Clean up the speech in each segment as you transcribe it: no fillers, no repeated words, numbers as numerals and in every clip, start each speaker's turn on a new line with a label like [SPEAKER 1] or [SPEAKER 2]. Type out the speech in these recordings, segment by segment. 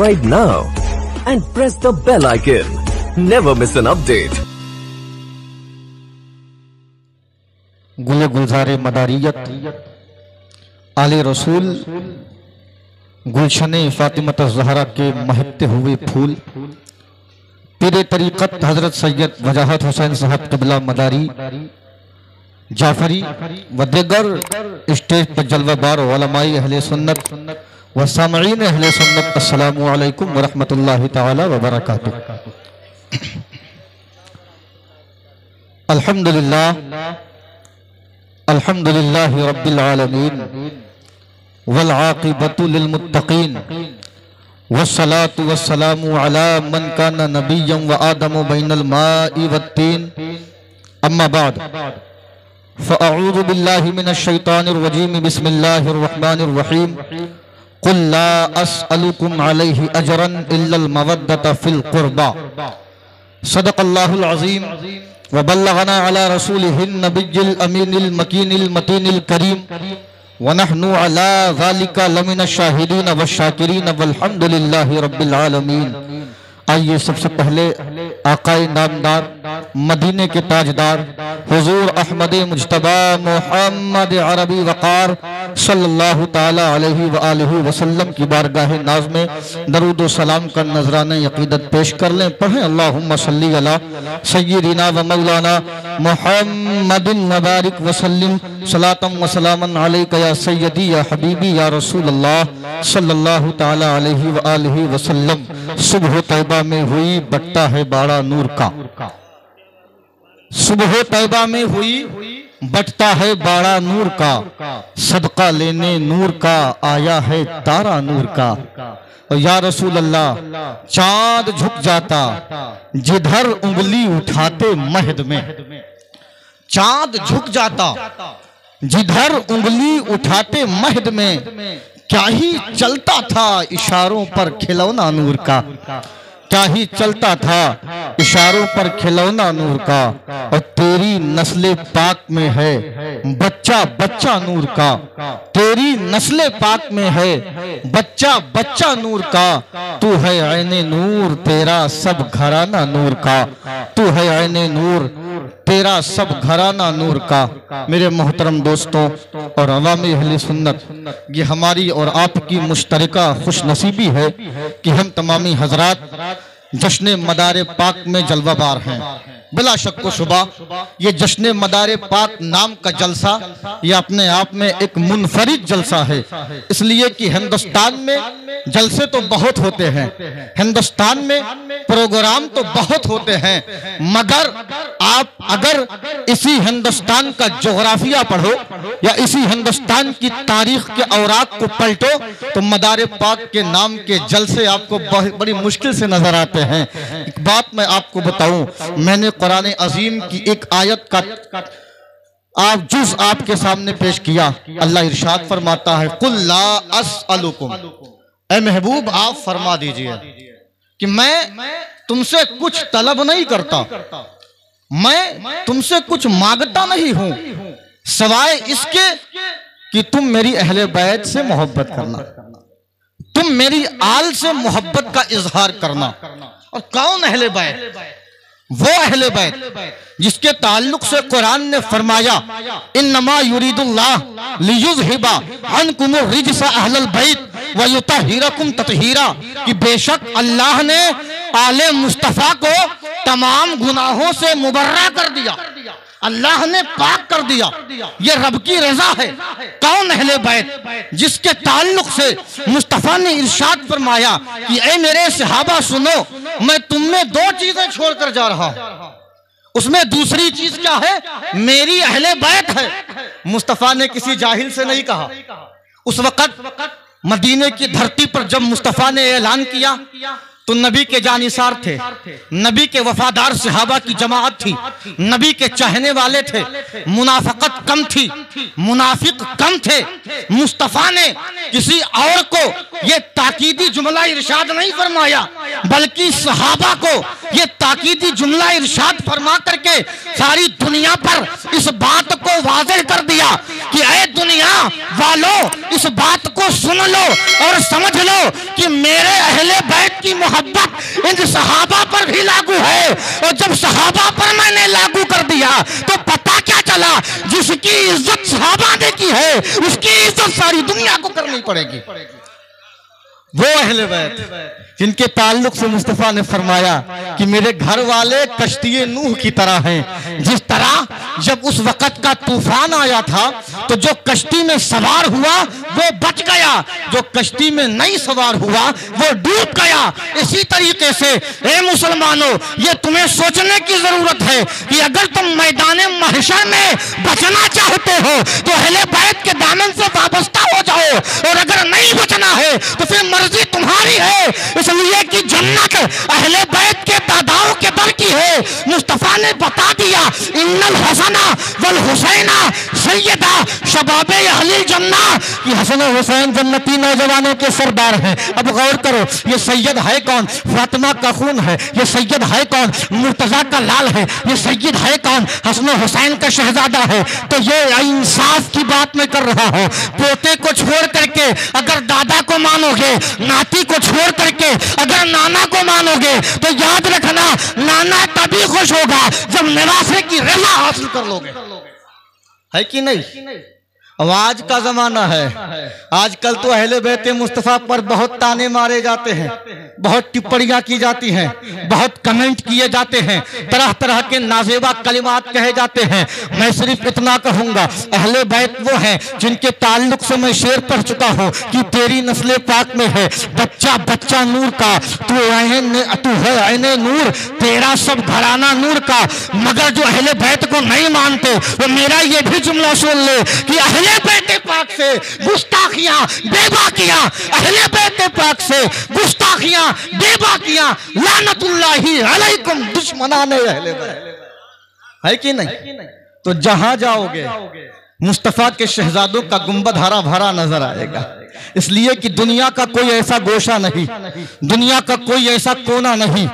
[SPEAKER 1] subscribe now and press the bell icon. Never miss an update.
[SPEAKER 2] गुले गुलजारे मदारियत आले रसूल गुलशने फातिमत ज़हरा के महकते हुए फूल पीरे तरीक़त हजरत सैयद वजाहत हुसैन साहब क़िबला मदारी जाफरी व दीगर स्टेज पर जलवाबार उलमाए अहले सुन्नत व सामईन अहले सुन्नत अस्सलामु अलैकुम व रहमतुल्लाहि तआला व बरकातुहू। अल्हम्दुलिल्लाह रब्बिल आलमीन वल आक़िबतु लिल मुत्तक़ीन वस्सलातु वस्सलामु अला मन काना नबिय्यन व आदमु बैनल माइ वत्तीन अम्मा बाद फ़अऊज़ु बिल्लाहि मिनश शैतानिर रजीम बिस्मिल्लाहिर रहमानिर रहीम कुल ला अस्अलुकुम अलैहि अजरन इल्लल मवद्दत फिल क़ुरबा सदक़ल्लाहुल अज़ीम व बल्लगना अला रसूलिहिन नबिय्यिल अमीनिल मकीनिल मतीनिल करीम व नहनु अला ज़ालिका लमिनश शाहिदीन व शाकिरीन वल्हम्दुलिल्लाहि रब्बिल आलमीन। आइए सबसे पहले आकाए नामदार मदीने के ताजदार हुजूर अहमद मुज्तबा मोहम्मद अरबी वक़ार सल्लल्लाहु ताला अलैहि व आलिहि वसल्लम की बारगाह नाज़ में दरूद व सलाम का नजराने अक़ीदत पेश कर लें। पढ़ें अल्लाहुम्मा सल्ली अला सय्यिदिना व मौलाना मुहम्मदिन व बारिक व सल्लिम सलातम व सलामन अलैका या सय्यदी या हबीबी या रसूलल्लाह सल्लल्लाहु ताला अलैहि व आलिहि वसल्लम। सुबह तैबा में हुई बटता है बाड़ा नूर का, सुबह तैबा में हुई बटता है बाड़ा नूर का, सदका लेने नूर का आया है तारा नूर का। और या रसूल अल्लाह चांद झुक जाता जिधर उंगली उठाते महद में, चांद झुक जाता जिधर उंगली उठाते महद में, क्या ही चलता था इशारों पर खिलौना नूर का, क्या ही चलता था इशारों पर खिलौना नूर का। और तेरी नस्ले पाक में है बच्चा बच्चा नूर का, तेरी नस्ले पाक में है बच्चा बच्चा नूर का। तू है ऐने नूर तेरा सब घराना नूर का, तू है ऐने नूर तेरा सब घराना नूर का। मेरे मोहतरम दोस्तों और अवामी अहले सुन्नत, ये हमारी और आपकी मुश्तरका खुशनसीबी है कि हम तमामी हजरात जश्न मदारे पाक में जलवाबार हैं। बिला शक व शुबा ये जश्न मदारे पाक नाम का जलसा ये अपने आप में एक मुनफरिद जलसा है, इसलिए कि हिंदुस्तान में जलसे तो बहुत होते हैं, हिंदुस्तान में प्रोग्राम तो बहुत होते हैं, मगर आप अगर इसी हिंदुस्तान का जोग्राफिया पढ़ो या इसी हिंदुस्तान की तारीख के औराक को पलटो तो मदारे पाक के नाम के जलसे आपको बड़ी मुश्किल से नजर आते हैं। एक बात मैं आपको बताऊं, मैंने कुरान अजीम की एक आयत का आप जुज़ आपके सामने पेश किया। अल्लाह इरशाद फरमाता है कुल ला अस्अलुकुम, ऐ महबूब आप फरमा दीजिए कि मैं तुमसे कुछ तलब नहीं करता, मैं तुमसे कुछ मांगता नहीं हूं सवाए इसके कि तुम मेरी अहले बैत से मोहब्बत करना, तुम मेरी आल से मोहब्बत का इजहार करना। और कौन अहले बैत? वो अहले बैत जिसके ताल्लुक से कुरान ने फरमाया इन्नमा युरीदुल्लाह लियुज़हिबा अन्कुम रिज्सा अहलल बैत व युतहिरकुम ततहीरा, कि बेशक अल्लाह ने आले मुस्तफा को तमाम गुनाहों से मुबर्रा कर दिया, अल्लाह ने पाक कर दिया। ये रब की रजा है। कौन अहले बैत? जिसके ताल्लुक से मुस्तफा ने इरशाद फरमाया कि ऐ मेरे सहाबा सुनो, मैं तुम में दो चीजें छोड़कर जा रहा हूं, उसमें दूसरी चीज क्या है? मेरी अहले बैत है। मुस्तफा ने किसी जाहिल से नहीं कहा। उस वक्त मदीने की धरती पर जब मुस्तफा ने ऐलान किया तो नबी के जानिसार थे, नबी के वफादार सहाबा की जमात थी, नबी के चाहने वाले थे, मुनाफिकत कम थी, मुनाफिक कम थे। मुस्तफा ने किसी और को ये ताकीदी जुमला इरशाद नहीं फरमाया, बल्कि सहाबा को ये ताकीदी जुमला इरशाद फरमा करके सारी दुनिया पर इस बात को वाज़ेह कर दिया कि ऐ दुनिया वालों, इस बात को सुन लो और समझ लो कि मेरे अहले बैत की मोहब्बत इन सहाबा पर भी लागू है। और जब सहाबा पर मैंने लागू कर दिया तो पता क्या चला, जिसकी इज्जत सहाबा ने की है उसकी इज्जत सारी दुनिया को करनी पड़ेगी। वो अहले बैत जिनके ताल्लुक से मुस्तफा ने फरमाया कि मेरे घर वाले कश्ती नूह की तरह हैं। जिस तरह जब उस वक़्त का तूफान आया था तो जो कश्ती में सवार हुआ वो बच गया, जो कश्ती में नहीं सवार हुआ वो डूब गया। इसी तरीके से ए मुसलमानों, ये तुम्हें सोचने की जरूरत है कि अगर तुम मैदान महशर में बचना चाहते हो तो अहले बैत के दामन से वाबस्ता हो जाओ, और अगर नहीं बचना है तो फिर मर्जी तुम्हारी है, इसलिए कि जन्नत अहले बैत के दादाओं के दर की है। मुस्तफा ने बता दिया, इन्नल हसना वल हुसैना सैयदा शबाबे अहलिल जन्ना, कि हसन और हुसैन जन्नती नौजवानों के सरदार हैं। अब गौर करो, ये सैयद है कौन? फातिमा का खून है। ये सैयद है कौन? मुर्तजा का लाल है। ये सैयद है कौन? हसन और हुसैन का शहजादा है। तो ये इंसाफ की बात मैं कर रहा हूँ। पोते को छोड़ करके अगर दादा को मानोगे, नाती को छोड़ करके अगर नाना को मानोगे, तो याद रखना नाना तभी खुश होगा जब निवासे की रजा हासिल कर लोगे। है कि नहीं? अब आज का जमाना है, आजकल तो अहले बैत मुस्तफा पर बहुत ताने मारे जाते हैं, बहुत टिप्पणियां की जाती हैं, बहुत कमेंट किए जाते हैं, तरह तरह के नाजेबा कलिमात कहे जाते हैं। मैं सिर्फ इतना कहूंगा, अहले बैत वो हैं जिनके ताल्लुक से मैं शेर पढ़ चुका हूं कि तेरी नस्ल पाक में है बच्चा बच्चा नूर का, तू है ऐने नूर, तेरा सब घराना नूर का। मगर जो अहले बैत को नहीं मानते वो मेरा ये भी जुमला सुन ले कि अहले बैत पाक से गुस्ताखियां बेबाकियां, अहले बैत पाक से गुस्ताखियां बेबाकियां, लानतुल्लाहि अलैकुम दुश्मनाने अहले बैत। है कि नहीं? तो जहां जाओगे मुस्तफा के शहजादों का गुंबद हरा भरा नजर आएगा, इसलिए कि दुनिया का कोई ऐसा गोशा नहीं, दुनिया का कोई ऐसा कोना नहीं,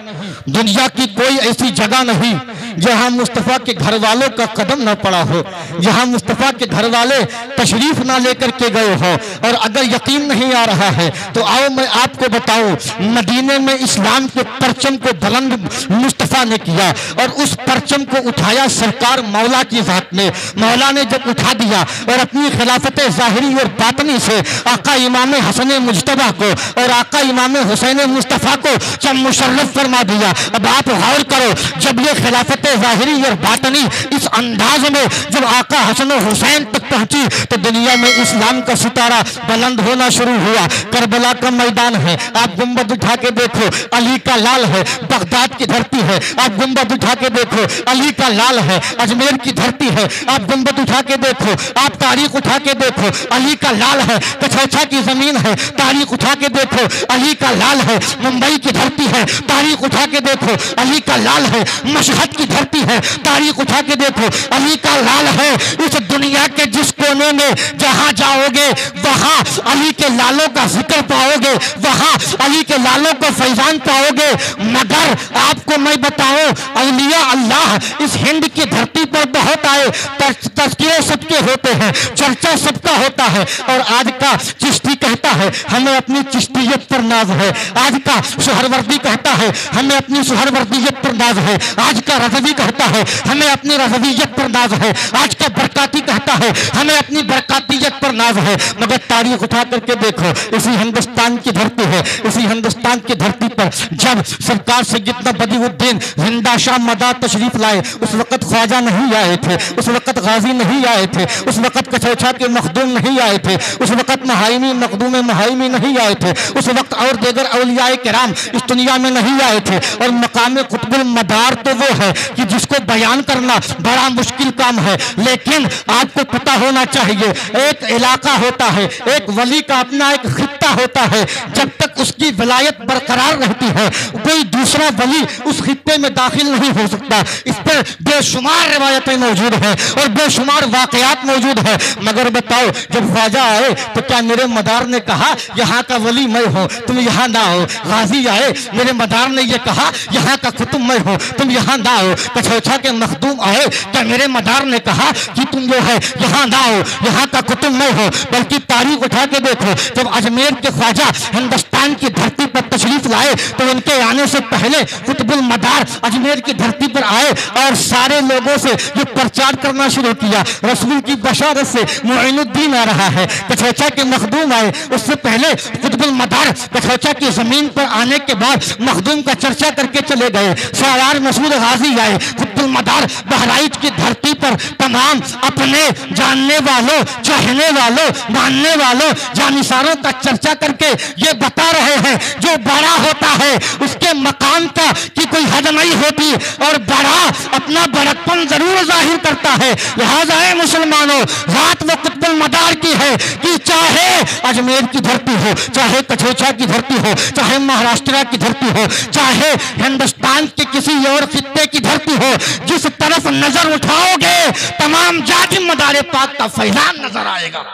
[SPEAKER 2] दुनिया की कोई ऐसी जगह नहीं जहां मुस्तफा के घर वालों का कदम न पड़ा हो, जहां मुस्तफा के घर वाले तशरीफ ना लेकर के गए हो। और अगर यकीन नहीं आ रहा है तो आओ मैं आपको बताऊं, मदीने में इस्लाम के परचम को बुलंद मुस्तफा ने किया और उस परचम को उठाया सरकार मौला की जात ने। मौला ने जब उठा दिया और अपनी खिलाफत ज़ाहिरी और बातनी से आका इमाम हसन मुज्तबा को और आका इमाम हुसैन मुस्तफ़ा को जब मुशर्रफ फरमा दिया। अब आप गौर करो, जब ये खिलाफत ज़ाहिरी और बातनी इस अंदाज में जब आका हसन हुसैन तक पहुंची तो दुनिया में इस्लाम का सितारा बुलंद होना शुरू हुआ। करबला का मैदान है, आप गुंबद उठा के देखो, अली का लाल है। बगदाद की धरती है, आप गुंबद उठा के देखो, अली का लाल है। अजमेर की धरती है, आप गुंबद उठा के देखो, आप तारीख उठा के देखो, अली का लाल है। कछौछा की जमीन है, तारीख उठा के देखो, अली का लाल है। मुंबई की धरती है, तारीख उठा के देखो, अली का लाल है। मशहद की धरती है, तारीख उठा के देखो, अली का लाल है। इस दुनिया के जिस कोने में जहां जाओगे वहां अली के लालों का जिक्र पाओगे, वहां अली के लालों का फैजान पाओगे। मगर आपको मैं बताऊं, औलिया अल्लाह इस हिंद की धरती पर बहुत आए, तज़किरे सबके होते हैं, चर्चा सबका होता है। और आज का चिश्ती कहता है हमें अपनी चिश्तियत पर नाज है, आज का सुहरवर्दी कहता है हमें अपनी सुहरवर्दियत पर नाज है, आज का रज़वी कहता है हमें अपनी रज़वियत पर नाज है, आज का बरकाती कहता है हमें अपनी बरकातियत पर नाज है। मगर तारीख उठा करके देखो, इसी हिंदुस्तान की धरती है, इसी हिंदुस्तान की धरती पर जब सरकार सैयदना बदिउद्दीन जिंदा शाह मदा तशरीफ लाए, उस वक्त ख्वाजा नहीं आए थे, उस वक्त गाजी नहीं आए थे, उस वक्त कचौचा के मखदूम नहीं आए थे, उस वक्त महाइमी मखदूम महाइमी नहीं आए थे, उस वक्त और दीगर औलियाए किराम इस दुनिया में नहीं आए थे। और मकाम कुतुबुल मदार तो वो है कि जिसको बयान करना बड़ा मुश्किल काम है। लेकिन आपको पता होना चाहिए, एक इलाका होता है, एक वली का अपना एक खित्ता होता है, जब तक उसकी विलायत बरकरार रहती है कोई दूसरा वली उस खित्ते में दाखिल नहीं हो सकता। इस पर बेशुमार रिवायतें मौजूद हैं और बेशुमार वाकयात मौजूद है। मगर बताओ, जब ख्वाजा आए तो क्या मेरे मदार ने कहा यहाँ का वली मैं हूँ, तुम यहाँ ना हो? गाजी आए, मेरे मदार ने यह कहा यहाँ का कुतुब मैं हूँ, तुम यहाँ ना हो? कछौछा के मखदूम आए, क्या मेरे मदार ने कहा कि तुम जो है यहाँ ना हो, यहाँ का कुतुब मैं हो? बल्कि तारीख उठा के देखो, जब अजमेर के ख्वाजा हिंदुस्तान की धरती पर तशरीफ लाए तो उनके आने से पहले कुतुबुल मदार अजमेर की धरती पर आए और सारे लोगों से ये प्रचार करना शुरू किया, रसूल की बशारत से मुइनुद्दीन आ रहा है। कछौचा के मखदूम आए, उससे पहले कुतुबुल मदार कछौचा की जमीन पर आने के बाद मखदूम का चर्चा करके चले गए। सरार मसूद गाजी आए, कुतुबुल मदार बहराइच की धरती पर तमाम अपने जानने वालों, चाहने वालों, मानने वालों, जानिसारों का चर्चा करके ये बता रहे हैं जो बड़ा होता है उसके मकाम का की कोई हद नहीं होती और बड़ा अपना बड़कपन जरूर जाहिर करता है। लिहाजा है मुसलमानों, रात वो कुतुबुल मदार की है कि चाहे अजमेर की धरती हो, चाहे कछौचा की धरती हो, चाहे महाराष्ट्र की धरती हो, चाहे हिंदुस्तान के किसी और खित्ते की धरती हो, जिस तरफ नजर उठाओगे तमाम जाति मदारे पाक का फैजान नजर आएगा।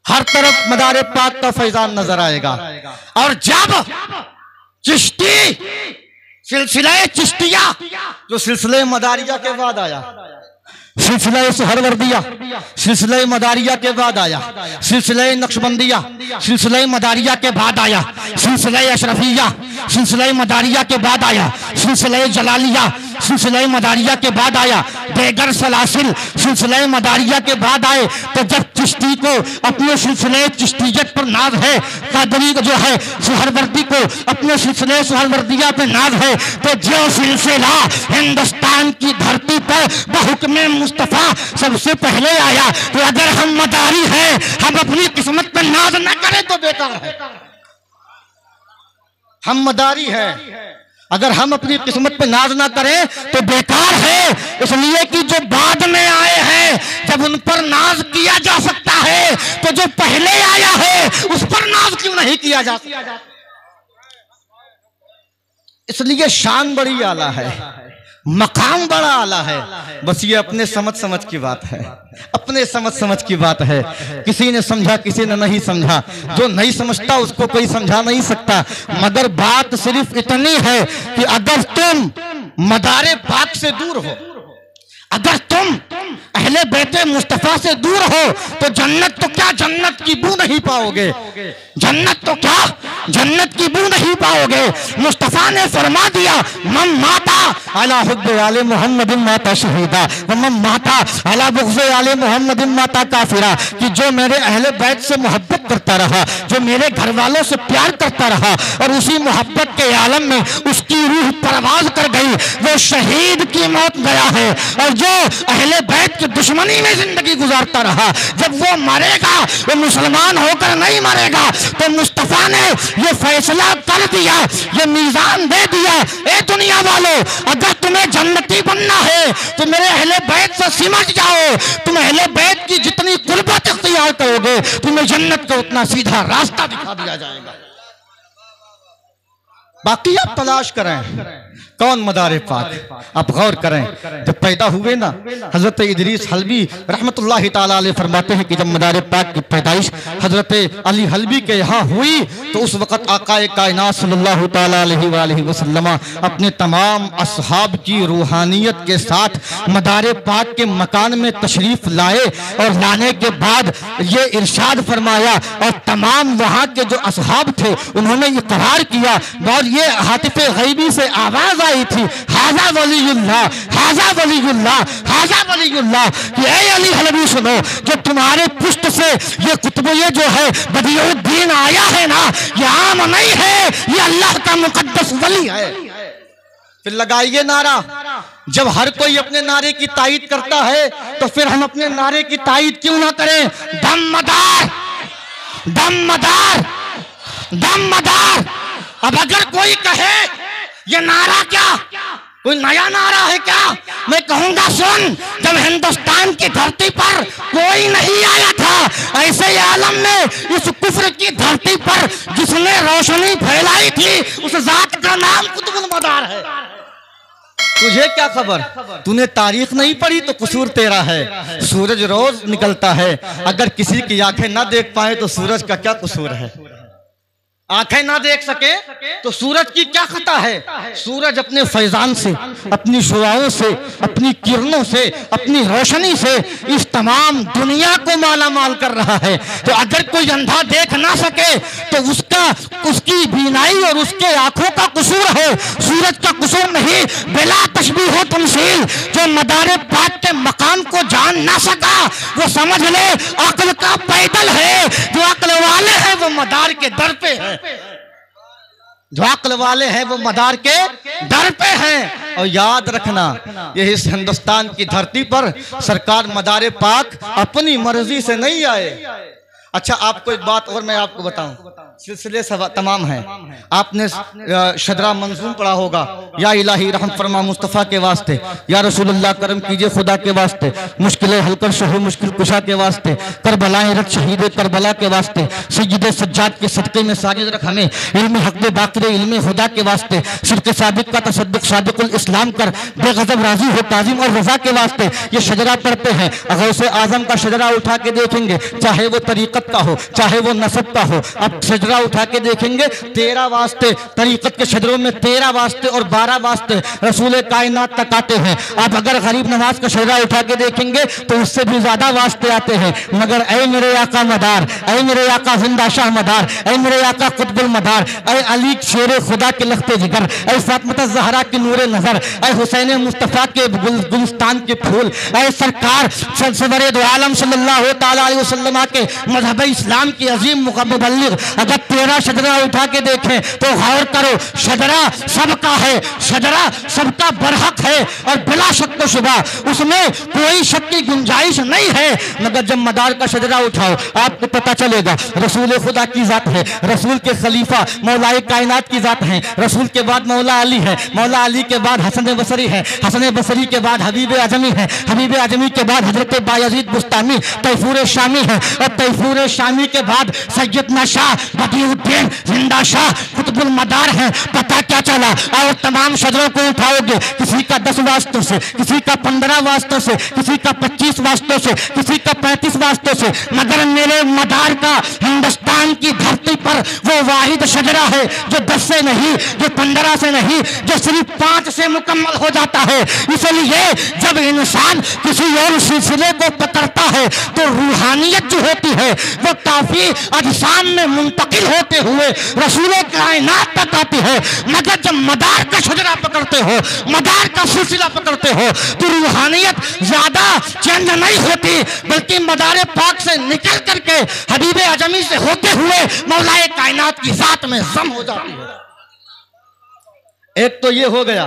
[SPEAKER 2] हर तरफ मदारे पाक का फैजान नजर आएगा। और जब चिश्ती सिलसिला चिश्तिया जो सिलसिले मदारिया के बाद आया, सिलसिला सुहरवर्दिया सिलसिला मदारिया के बाद आया, सिलसिला नक्शबंदिया सिलसिला मदारिया के बाद आया, सिलसिला अशरफिया सिलसिला मदारिया के बाद आया, सिलसिला जलालिया सिलसिला मदारिया के बाद आया, बेगर सलासिल सिलसिला मदारिया के बाद आए। तो जब चिश्ती को अपने सिलसिले चिश्तियत पर नाज है, कादरी जो है सुहरवर्दी को अपने सिलसिले सुहरवर्दिया पे नाज है, तो जो सिलसिला हिंदुस्तान की धरती पर बहुक्मे मुस्तफा सबसे पहले आया, तो अगर हम मदारी हैं, हम अपनी किस्मत पर नाज न करें तो बेकार है। हम मदारी हैं, अगर हम अपनी किस्मत पे नाज ना करें तो बेकार है। इसलिए कि जो बाद में आए हैं, जब उन पर नाज किया जा सकता है तो जो पहले आया है उस पर नाज क्यों नहीं किया जा सकता? इसलिए शान बड़ी आला है, मकाम बड़ा आला है। बस ये अपने समझ समझ की बात है, अपने समझ समझ की बात है। किसी ने समझा, किसी ने नहीं समझा। जो नहीं समझता उसको कोई समझा नहीं सकता। मगर बात सिर्फ इतनी है कि अगर तुम मदारे पाक से दूर हो, अगर तुम अहले बैते मुस्तफा से दूर हो तो जन्नत तो क्या, जन्नत की बू नहीं पाओगे। जन्नत तो क्या, जन्नत की बू नहीं पाओगे। मुस्तफा ने फरमा दिया, मन माता अला हुब्बे आले मोहम्मद माता शहीदा व मन माता अला बुग़्ज़े आले मोहम्मद माता काफिरा, कि जो मेरे अहले बैत से मोहब्बत करता रहा, जो मेरे घर वालों से प्यार करता रहा और उसी मोहब्बत के आलम में उसकी रूह परवाज कर गई, वो शहीद की मौत गया है। और जो अहले बैत की दुश्मनी में जिंदगी गुजारता रहा, जब वो मरेगा वो मुसलमान होकर नहीं मरेगा। तो मुस्तफा ने ये फैसला कर दिया, ये मीज़ान दे दिया, ए दुनिया वालों, अगर तुम्हें जन्नती बनना है तो मेरे अहले बैत से सिमट जाओ। तुम अहले बैत की जितनी कुर्बत इख्तियार करोगे, तुम्हें जन्नत का उतना सीधा रास्ता दिखा दिया जाएगा। बाकी आप तलाश करें कौन मदारे पाक। आप गौर करें, जब पैदा हुए ना हजरत इदरीस हलवी रहमतुल्लाहि ताला अलैह फरमाते हैं कि जब मदारे पाक की पैदाइश हजरत अली हलवी के यहाँ हुई तो उस वक़्त आकाए कायनात सल्लल्लाहु ताला अलैहि वसल्लम अपने तमाम असहाब की रूहानियत के साथ मदारे पाक के मकान में तशरीफ लाए और लाने के बाद ये इरशाद फरमाया और तमाम वहाँ के जो असहाब थे उन्होंने इकरार किया और ये हातिफ़े गैबी से आवाज़ आई थी, हाजा वलीयुल्लाह, हाजा वलीयुल्लाह, हाजा वलीयुल्लाह, कि ऐ अली हलवी सुनो, जो तुम्हारे पुष्ट से ये कुतुब ये जो है बदियुद्दीन आया है ना, ये आम नहीं है, ये अल्लाह का मुकद्दस वली है। फिर लगाइए नारा। जब हर कोई अपने नारे की तायीद करता है तो फिर हम अपने नारे की तायीद क्यों ना करें? दमदार, दमदार, दमदार। अब अगर कोई कहे ये नारा क्या कोई नया नारा है क्या, मैं कहूंगा सुन, जब हिंदुस्तान की धरती पर कोई नहीं आया था ऐसे आलम में इस कुफ्र की धरती पर जिसने रोशनी फैलाई थी उस जात का नाम कुतुबुल मदार है। तुझे क्या खबर, तूने तारीख नहीं पढ़ी तो कसूर तेरा है। सूरज रोज निकलता है, अगर किसी की आंखें ना देख पाए तो सूरज का क्या कसूर है? आंखें ना देख सके तो सूरज की क्या खता है? सूरज अपने फैजान से, अपनी शुआओं से, अपनी किरणों से, अपनी रोशनी से इस तमाम दुनिया को माला माल कर रहा है। तो अगर कोई अंधा देख ना सके तो उसकी बीनाई और उसके आंखों का कसूर है, सूरज का कसूर नहीं। बिला तशबीह हो तमसील, जो मदारे पाक के मकाम को जान ना सका वो समझ ले अक्ल का पैदल है। जो अक्ल वाले हैं वो मदार के दर पे है, जो अक्ल वाले हैं वो मदार के दर पे हैं। और याद रखना, ये इस हिंदुस्तान की धरती पर सरकार मदारे पाक अपनी मर्जी से नहीं आए। अच्छा, आपको एक बात और मैं आपको बताऊं, सिलसिले तमाम हैं। आपने शदरा मंजूम पढ़ा होगा, या इलाही रहम फरमा मुस्तफ़ा के वास्ते, या रसूलुल्लाह करम कीजिए खुदा के वास्ते, मुश्किलें हल कर शहे मुश्किल कुशा के वास्ते, करबलाएं रख शहीद करबला के वास्ते, सज्जिदे सज्जाद के सदक़े में साजिद रख हमें, इल्म हक़ बाक़िर इल्म खुदा के वास्ते, सिद्क़ सादिक़ का तसद्दुक़ सादिक़ुल इस्लाम कर, बेग़ज़ब राज़ी हो ताज़ीम और रज़ा के वास्ते। ये शजरा पढ़ते हैं, गौसे आज़म का शजरा उठा के देखेंगे, चाहे वो तरीक़त का हो चाहे वो नसब का हो। अब शजरा उठा के देखेंगे, 13 वास्ते तरीक़त के शजरों में 13 वास्ते और 12 वास्ते रसूल कायनात तक आते हैं। अब अगर गरीब नवाज का शजरा उठा के देखेंगे तो उससे भी ज्यादा वास्ते आते हैं। मगर ऐ मेरे आका मदार, ऐ मेरे आका जिंदा शाह मदार, ऐ मेरे आका कुतुबुल मदार, ऐ अली शेर खुदा के लख्ते जिगर, ऐ फातिमा ज़हरा की नूरे नजर, ऐ हुसैन मुस्तफ़ा के गुलिस्तान के फूल, ऐ सरकार सदर दो आलम सल्लल्लाहु तआला अलैहि वसल्लम के मजहब इस्लाम की अजीम मुबल्लिग, अगर 13 शजरा उठा के देखें तो गौर करो, शजरा सबका है, शजरा सबका बरहक है और बिला शक शुबा उसमें कोई शक की गुंजाइश नहीं है। मगर जब मदार का शजरा उठाओ आपको पता चलेगा रसूल खुदा की जात है, रसूल के खलीफा मौलाए कायनात की जात है, रसूल के बाद मौला अली है, मौला अली के बाद हसन बसरी है, हसन बसरी के बाद हबीब आजमी है, हबीब आजमी के बाद हजरत बायजीद बुस्तामी तैफूर शामी है, और तैफूर शामी के बाद सैयदना शाह बदियुद्दीन जिंदा शाह कुतुबुल मदार है। पता क्या चला? और तमाम शजरों को उठाओगे, किसी का 10 वास्तों से, किसी का 15 वास्तों से, किसी का 25 वास्तों से, किसी का 35 वास्तों से, मगर मेरे मदार का हिंदुस्तान की धरती पर वो वाहिद शजरा है जो 10 से नहीं, जो 15 से नहीं, जो सिर्फ 5 से मुकम्मल हो जाता है। इसलिए जब इंसान किसी और सिलसिले को पकड़ता है तो रूहानियत जो होती है वो काफी अजसाम में मुंतकिल होते हुए रसूल कायनात तक आती है। मगर जब मदार का शजरा पकड़ते हो, मदार का सिलसिला पकड़ते हो तो रूहानियत ज्यादा चेंज नहीं होती, बल्कि मदार पाक से निकल करके हबीब आजमी से होते हुए मौलाए कायनात की जात में जम हो जाती है। एक तो ये हो गया,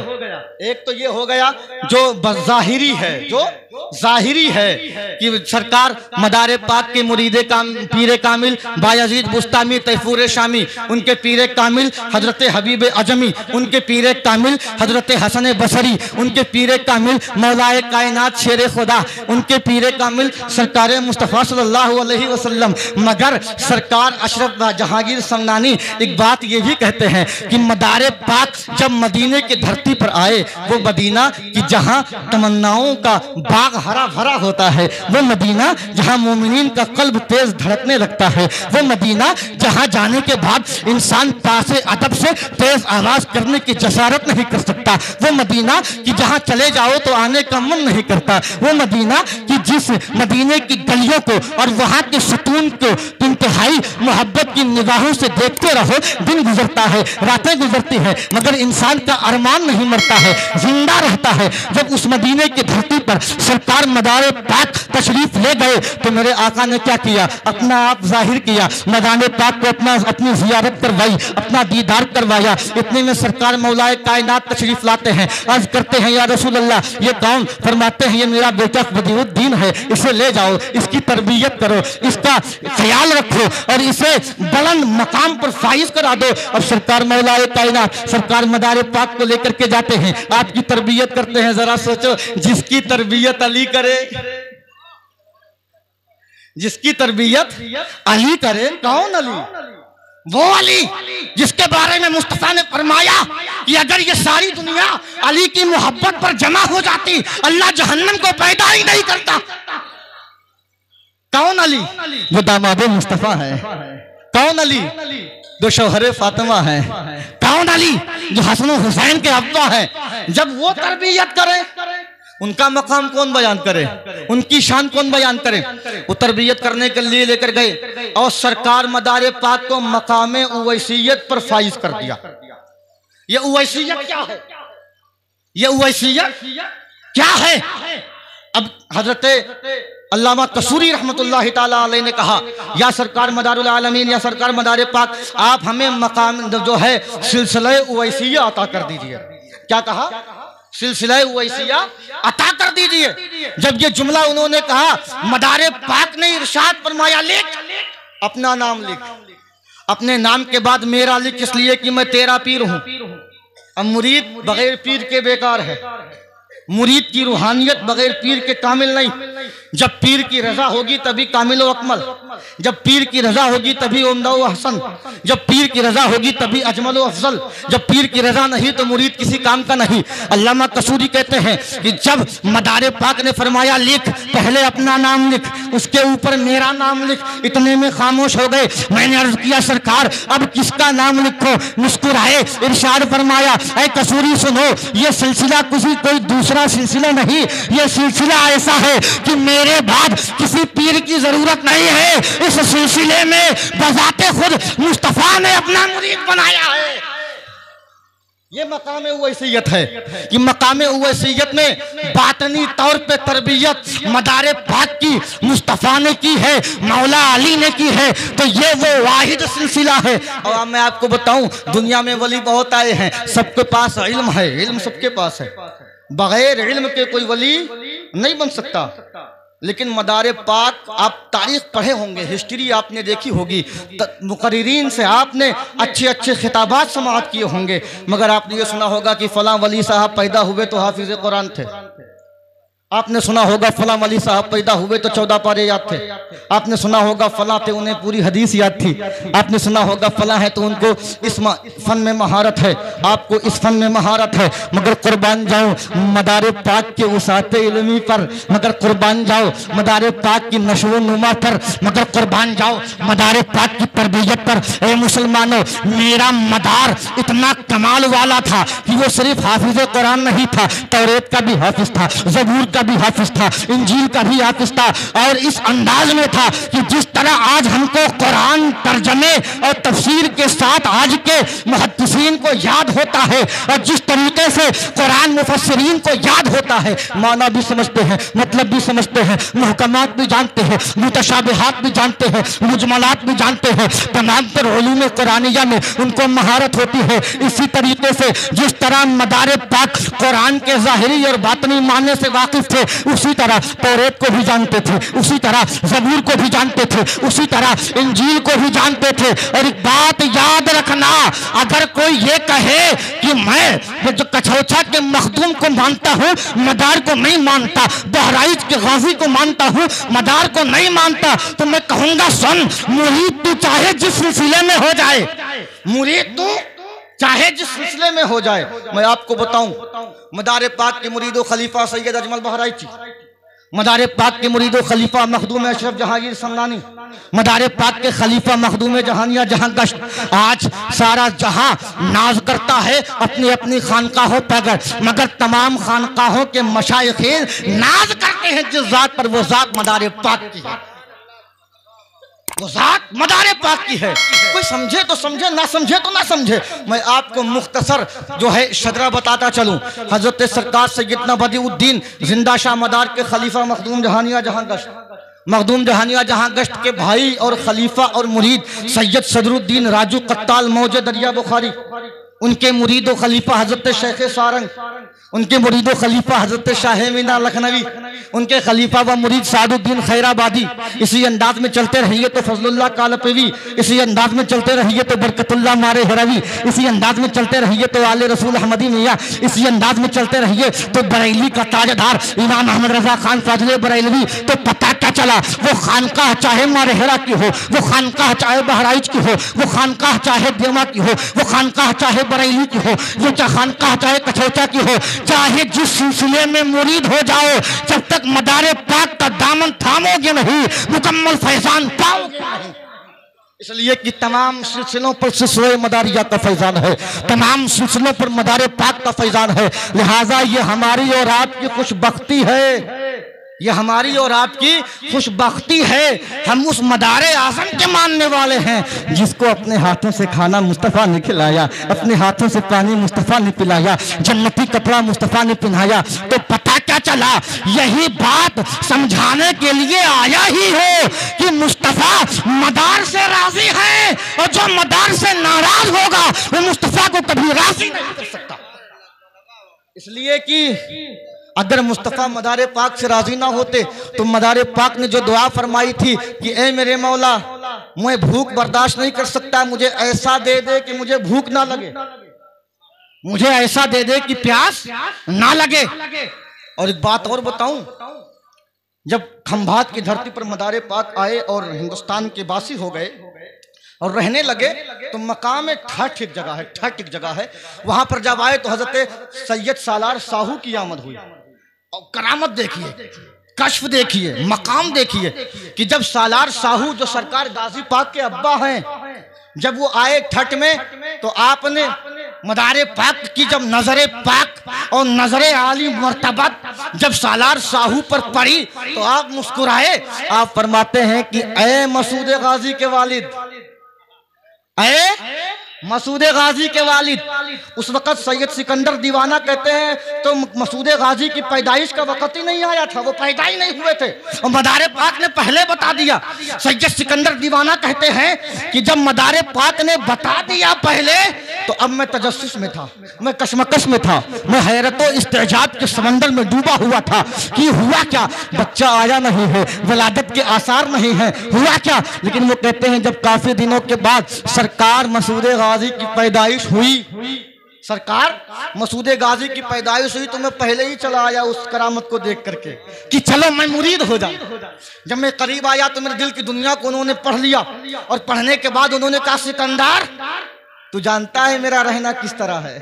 [SPEAKER 2] एक तो ये हो गया जो ज़ाहिरी है, जो ज़ाहिरी है कि सरकार मदार पाक के मुरीद पीर कामिल बायजीद बुस्तामी तैफूर शामी, उनके पीर कामिल हजरत हबीब आजमी, उनके पीर कामिल हजरत हसन बसरी, उनके पीर कामिल मौलाए कायनात शेर खुदा, उनके पीर कामिल सरकार मुस्तफ़ा सल्लल्लाहु अलैहि वसल्लम। मगर सरकार अशरफ जहांगीर समनानी एक बात ये भी कहते हैं कि मदार पाक जब मदीने की धरती पर आए, वो मदीना कि जहां तमन्नाओं का बाग हरा भरा होता है, वो मदीना जहां मोमिनीन का कल्ब तेज धड़कने लगता है, वो मदीना जहां जाने के बाद इंसान पासे अदब से तेज आवाज करने की जसारत नहीं कर सकता, वो मदीना कि जहां चले जाओ तो आने का मन नहीं करता, वो मदीना कि जिस मदीने की गलियों को और वहां के सुकून को इंतहाई मोहब्बत की निगाहों से देखते रहो, दिन गुजरता है, रातें गुजरती है, मगर इंसान इंसान का अरमान नहीं मरता है, जिंदा रहता है। जब उस मदीने की धरती पर सरकार मदार पाक तशरीफ ले गए तो मेरे आका ने क्या किया, अपना आप जाहिर किया, मदार पाक को अपनी जियारत करवाई, अपना दीदार करवाया। इतने में सरकार मौलाए कायनात तशरीफ लाते हैं, अर्ज करते हैं या रसूल अल्लाह ये कौन? फरमाते हैं ये मेरा बेटा बदीउद्दीन है, इसे ले जाओ, इसकी तरबियत करो, इसका ख्याल रखो और इसे बुलंद मकाम पर फाइज करा दो। अब सरकार मौलाए कायनात सरकार मदार पाक को लेकर के जाते हैं, आपकी तरबियत करते हैं। जरा सोचो, जिसकी तरबियत अली करे, जिसकी तरबियत अली करे, कौन अली? वो अली जिसके बारे में मुस्तफा ने फरमाया कि अगर ये सारी दुनिया अली की मोहब्बत पर जमा हो जाती अल्लाह जहन्नम को पैदा ही नहीं करता। कौन अली? वो दामाद मुस्तफा है। कौन अली? जो शौहरे फातिमा है। कौन अली? जो हसन हुसैन के अब्बा है। जब वो तरबियत करे, उनका मकाम कौन बयान करे, उनकी शान कौन बयान करे? वो तरबियत करने के लिए लेकर गए और सरकार मदार पाक को मकाम उवैसियत पर फाइज कर दिया। ये उवैसियत क्या है? ये उवैसियत क्या है? अब हजरत अल्लामा कसूरी रहमतुल्लाह ताला अलैह ने कहा, या सरकार मदारुल आलमीन, या सरकार मदार पाक, आप हमें मकाम जो है सिलसिला उवैसिया अता कर दीजिए। क्या कहा? सिलसिला उवैसिया अता कर दीजिए। जब ये जुमला उन्होंने कहा, मदार पाक ने इरशाद फरमाया, लिख, अपना नाम लिख। अपने नाम के बाद मेरा लिख, इसलिए कि मैं तेरा पीर हूं। अब मुरीद बगैर पीर के बेकार है। मुरीद की रूहानियत बगैर पीर के कामिल नहीं। जब पीर की रजा होगी तभी कामिल व अकमल, जब पीर की रजा होगी तभी उम्दा व हसन, जब पीर की रजा होगी तभी अजमल व अफजल। जब पीर की रजा नहीं तो मुरीद किसी काम का नहीं। अल्लामा कसूरी कहते हैं कि जब मदार पाक ने फरमाया लिख, पहले अपना नाम लिख, उसके ऊपर मेरा नाम लिख, इतने में खामोश हो गए। मैंने अर्ज किया, सरकार अब किसका नाम लिखो? मुस्कुराए, इरशाद फरमाया, ऐ कसूरी सुनो, ये सिलसिला कोई दूसरा सिलसिला नहीं, ये सिलसिला ऐसा है कि मेरे बाद किसी पीर की जरूरत नहीं है। इस सिलसिले में बजाते खुद मुस्तफा ने अपना मुरीद बनाया है। ये मकाम उवैसियत है कि मकाम उवैसियत में बातनी तौर पे तरबियत मदार पाक की मुस्तफा ने की है, मौला अली ने की है। तो ये वो वाहिद सिलसिला है। और मैं आपको बताऊं, दुनिया में वली बहुत आए हैं, सबके पास इल्म है, इल्म सबके पास है, बगैर इल्म के कोई वली नहीं बन सकता। लेकिन मदार पाक, आप तारीख पढ़े होंगे, हिस्ट्री आपने देखी होगी, मुकर्रिरीन से आपने अच्छे अच्छे खिताबात समाअत किए होंगे, मगर आपने ये सुना होगा कि फलां वली साहब पैदा हुए तो हाफिज कुरान थे। आपने सुना होगा फलां वली साहब पैदा हुए तो 14 पारे याद थे। आपने सुना होगा फलां थे उन्हें पूरी हदीस याद थी। आपने सुना होगा फलां है तो उनको इस फन में महारत है, आपको इस फन में महारत है। मगर कुर्बान जाओ मदार पाक के उसाते इल्मी पर, मगर कुर्बान जाओ मदार पाक की नशो नुमा पर, मगर कुर्बान जाओ मदार पाक की तरबियत पर। ए मुसलमानों, मेरा मदार इतना कमाल वाला था कि वो सिर्फ हाफिज कुरान नहीं था, तौरेत का भी हाफिज था, ज़बूर का भी हाफिज था, इंजील का भी हाफिज था। और इस अंदाज में था कि जिस तरह आज हमको कुरान तर्जमे और तफसीर के साथ आज के मुहद्दिसीन को याद होता है, और जिस तरीके से कुरान मुफस्सिरीन को याद होता है, माना भी समझते हैं, मतलब भी समझते हैं, मुहकमात भी जानते हैं, मुतशाबिहात भी जानते हैं, मुजमलात भी जानते हैं, तमाम तर उलूम कुरानिया में उनको महारत होती है। इसी तरीके से जिस तरह मदार पाक कुरान के ज़ाहिरी और बातनी मानने से वाकिफ थे, उसी तरह तौरेत को भी जानते थे, उसी तरह ज़बूर को भी जानते थे, उसी तरह इंजील को भी जानते थे। और एक बात याद रखना, अगर कोई ये कहे कि मैं जो कछौछा के मखदूम को मानता हूँ, मदार को नहीं मानता, बहराइच के गाजी को मानता हूँ, मदार को नहीं मानता, तो मैं कहूंगा सुन, मुरीद तू चाहे जिस सिलसिले में हो जाए, मुरीद तू चाहे जिस सिलसिले में हो जाए। मैं आपको बताऊं, मदार पाक के मुरीदो खलीफा सैयद अजमल बहराइची, मदार पाक के मुरीदो खलीफा मखदूम अशरफ जहांगीर समनानी, मदार पाक के खलीफा मखदूम जहानिया जहां गश्त, आज सारा जहां नाज करता है अपनी अपनी खानकाहों पर, मगर तमाम खानकाहों के मशाइखीन नाज करते हैं जिस जात पर, वो जात मदार पाक की है, वो ज़ात मदार पाक की है। कोई समझे तो समझे, ना समझे तो ना समझे। मैं आपको मुख्तसर जो है शजरा बताता चलूँ। हजरत सरकार सैयदना बदिउद्दीन जिंदा शाह मदार के खलीफा मखदूम जहानिया जहां गश्त, मखदूम जहानिया जहां गश्त के भाई और खलीफा और मुरीद सैयद सदरुद्दीन राजू कत्ताल मौजे दरिया बुखारी, उनके मुरीद व खलीफा हजरत शेख सारंग, उनके मुरीद व खलीफा हजरत शाह मीना लखनवी, उनके खलीफा व मुरीद सादुद्दीन खैराबादी। इसी अंदाज में चलते रहिए तो फजलुल्लाह कालपवी, इसी अंदाज में चलते रहिए तो बरकतुल्लाह मारे हरवी, इसी अंदाज में चलते रहिए तो आले रसूल अहमदी मियाँ, इसी अंदाज में चलते रहिए तो बरेली का ताजदार इमाम अहमद रजा खान फाजिल बरेलवी। तो पता क्या चला, वो खानकाह चाहे मारे हेरा की हो, वो खानकाह चाहे बहराइच की हो, वो खानकाह चाहे देवा की हो, वो खानकाह चाहे बरेली की हो, वो खानकाह चाहे कछौचा की हो, चाहे जिस सिलसिले में मुरीद हो जाओ, जब तक मदारे पाक का दामन थामोगे नहीं मुकम्मल फैजान पाओगे नहीं। इसलिए कि तमाम सिलसिलों पर सिलसिले मदारिया का फैजान है, तमाम सिलसिलों पर मदारे पाक का फैजान है। लिहाजा ये हमारी और आपकी खुशबख्ती है, ये हमारी और आपकी खुशबख्ती है। हम उस मदारे आज़म के मानने वाले हैं जिसको अपने हाथों से खाना मुस्तफ़ा ने खिलाया, अपने हाथों से पानी मुस्तफ़ा ने पिलाया, जन्नती कपड़ा मुस्तफ़ा ने पहनाया। तो पता क्या चला, यही बात समझाने के लिए आया ही हो कि मुस्तफ़ा मदार से राजी है, और जो मदार से नाराज होगा वो मुस्तफ़ा को कभी राजी नहीं कर सकता। इसलिए कि अगर मुस्तफ़ा मदारे पाक से राजी ना होते तो मदारे पाक ने जो दुआ फरमाई थी कि ए मेरे मौला, मैं भूख बर्दाश्त नहीं कर सकता, मुझे ऐसा दे दे कि मुझे भूख ना लगे, मुझे ऐसा दे दे कि प्यास ना लगे। और एक बात और बताऊं, जब खंभात की धरती पर मदारे पाक आए और हिंदुस्तान के बासी हो गए और रहने लगे, तो मकाम ठठ एक जगह है, ठठ एक जगह है, वहां पर जब आए तो हजरत सैयद सालार साहू की आमद हुई। और करामत देखिए, कश्फ देखिए, मकाम देखिए कि जब सालार साहू जो सरकार गाजी पाक के अब्बा हैं, जब वो आए ठठ में तो आपने मदारे पाक की जब नजरे पाक और नजरे आली मर्तबत जब सालार साहू पर पड़ी तो आप मुस्कुराए। आप फरमाते हैं कि ए मसूद गाजी के वालिद, मसूद गाजी के वालिद। उस वक़्त सैयद सिकंदर दीवाना कहते हैं तो मसूद गाजी की पैदाइश का वक़्त ही नहीं आया था, वो पैदा ही नहीं हुए थे, और मदारे पाक ने पहले बता दिया। सैयद सिकंदर दीवाना कहते हैं कि जब मदारे पाक ने बता दिया पहले तो अब मैं तजस्सुस में था, मैं कशमकश में था, मैं हैरत व इस्तेजाब के समंदर में डूबा हुआ था कि हुआ क्या, बच्चा आया नहीं है, वलादत के आसार नहीं है, हुआ क्या। लेकिन वो कहते हैं जब काफी दिनों के बाद सरकार मसूद गाजी की पैदाइश हुई, सरकार मसूद गाजी की पैदाइश हुई तो मैं पहले ही चला आया उस करामत को देख करके कि चलो मैं मुरीद हो जाऊं। जब मैं करीब आया तो मेरे दिल की दुनिया को उन्होंने पढ़ लिया, और पढ़ने के बाद उन्होंने कहा सिकंदर, तू जानता है मेरा रहना किस तरह है,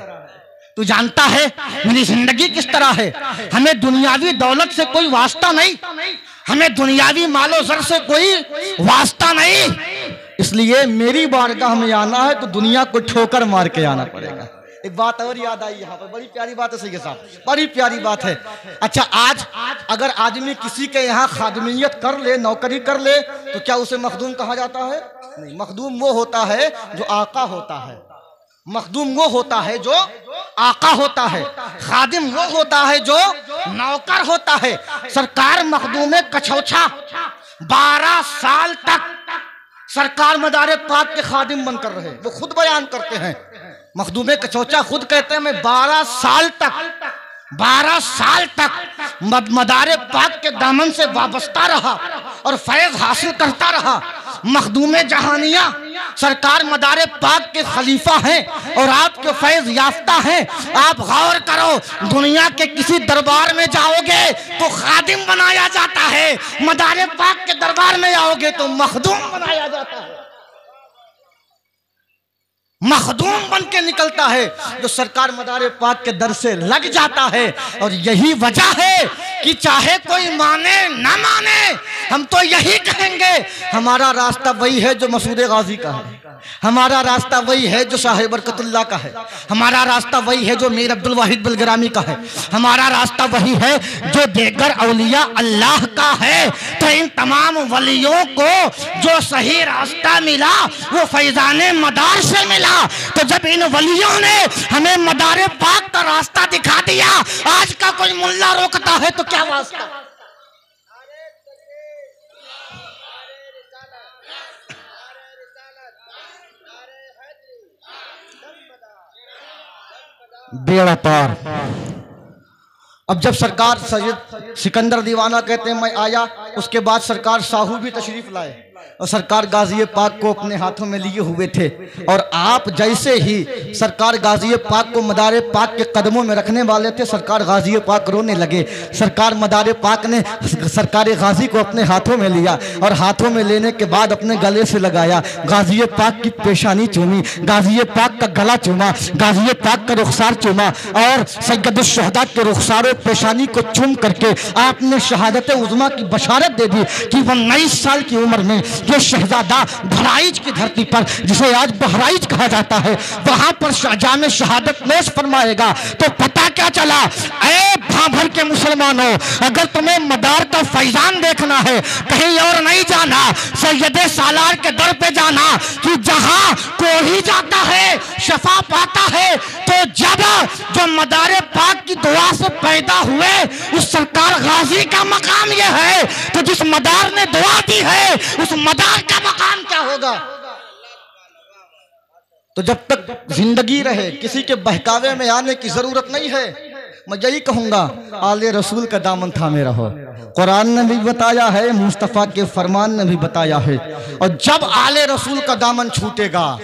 [SPEAKER 2] तू जानता है मेरी जिंदगी किस तरह है। हमें दुनियावी दौलत से कोई वास्ता नहीं, हमें दुनियावी मालो जर से कोई वास्ता नहीं, इसलिए मेरी बारगाह में आना है तो दुनिया को ठोकर मार के आना पड़ेगा। एक बात और याद आई यहाँ पर, बड़ी प्यारी बात है सैयद साहब, बड़ी प्यारी बात है। अच्छा, आज अगर आदमी किसी के यहाँ खादमियत कर ले, नौकरी कर ले, तो क्या उसे मखदूम कहा जाता है? नहीं, मखदूम वो होता है जो आका होता है, मखदूम वो होता है जो आका होता है, खादिम वो होता है जो नौकर होता है। सरकार मखदूम कछौछा 12 साल तक सरकार मदारे पाक के खादिम बनकर रहे, वो खुद बयान करते हैं। मखदूम कछौचा खुद कहते हैं मैं 12 साल तक मदारे पाक के दामन से वाबस्ता रहा और फैज हासिल करता रहा। मखदूम जहानिया सरकार मदारे पाक के खलीफा हैं और आपके फैज याफ्ता हैं। आप गौर करो, दुनिया के किसी दरबार में जाओगे तो खादिम बनाया जाता है, मदारे पाक के दरबार में आओगे तो मखदूम बनाया जाता है, मखदूम बन के निकलता है जो सरकार मदारे पाक के दर से लग जाता है। और यही वजह है कि चाहे कोई माने ना माने, हम तो यही कहेंगे, हमारा रास्ता वही है जो मसूद गाजी का है, हमारा रास्ता वही है जो साहिब बरकतुल्लाह का है, हमारा रास्ता वही है जो मीर अब्दुल वाहिद बिलग्रामी का है, हमारा रास्ता वही है जो देगर औलिया अल्लाह का है। तो इन तमाम वलियों को जो सही रास्ता मिला वो फैजाने मदार से मिला। तो जब इन वलियों ने हमें मदारे पाक का रास्ता दिखा दिया, आज का कोई मुल्ला रोकता है तो क्या वास्ता। बेड़ा पार। अब जब सरकार सैयद सिकंदर दीवाना कहते हैं मैं आया, उसके बाद सरकार साहू भी तशरीफ लाए और सरकार गाजी पाक को अपने हाथों में लिए हुए थे। और आप जैसे ही सरकार गाजी पाक को मदारे पाक के कदमों में रखने वाले थे, सरकार गाजी पाक रोने लगे। सरकार मदारे पाक ने सरकार गाजी को अपने हाथों में लिया और हाथों में लेने के बाद अपने गले से लगाया, गाजी पाक की पेशानी चूमी, गाजी पाक का गला चूमा, गाजी पाक का रुखसार चूमा और सैयदुश्शहदा के रुखसार पेशानी को चूम करके आपने शहादत उज़्मा की बशारत दे दी कि वह 19 साल की उम्र में ये शहजादा बहराइच की धरती पर, जिसे आज बहराइच कहा जाता है, वहां पर शाहजहां शहादत नोश फरमाएगा। तो पता क्या चला, ऐ भाभर के मुसलमानों, अगर तुम्हें मदार का फैजान देखना है, कहीं और नहीं जाना, सैयदे सालार के दर पे जाना कि जहां कोई जाता है शफा पाता है। तो जब जो मदारे पाक की दुआ से पैदा हुए उस सरकार गाजी का मकाम यह है, तो जिस मदार ने दुआ दी है उस मदार का मकाम क्या होगा। तो जब तक जिंदगी रहे किसी के बहकावे में आने की जरूरत नहीं है। मैं यही कहूंगा, आले रसूल का दामन थामे रहो। कुरान ने भी बताया है, मुस्तफ़ा के फरमान ने भी बताया है। और जब आले रसूल का दामन छूटेगा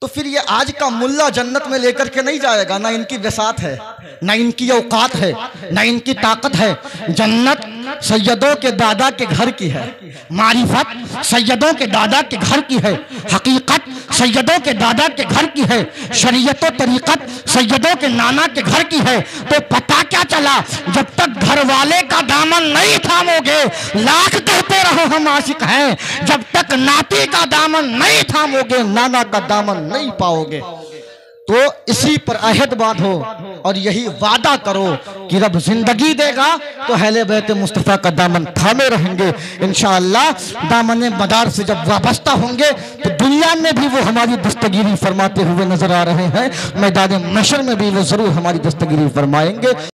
[SPEAKER 2] तो फिर ये आज का मुल्ला जन्नत में लेकर के नहीं जाएगा। ना इनकी वसात है, ना इनकी औकात है, ना इनकी ताकत है। जन्नत सैयदों के दादा के घर की है, मारिफत सैयदों के दादा के घर की है, हकीकत सैयदों के दादा के घर की है, शरीयत और तरीकत सैयदों के नाना के घर की है। तो पता क्या चला, जब तक घर वाले का दामन नहीं थामोगे, लाख कहते रहो हम आशिक हैं, जब तक नाती का दामन नहीं थामोगे, नाना का दामन नहीं पाओगे। तो इसी पर अहद बांधो और यही वादा करो कि रब जिंदगी देगा तो अहले बैत मुस्तफ़ा का दामन थामे रहेंगे इंशाअल्लाह। दामन मदार से जब वाबस्ता होंगे तो दुनिया में भी वो हमारी दस्तगीरी फरमाते हुए नजर आ रहे हैं, मैदान महशर में भी वो जरूर हमारी दस्तगीरी फरमाएंगे।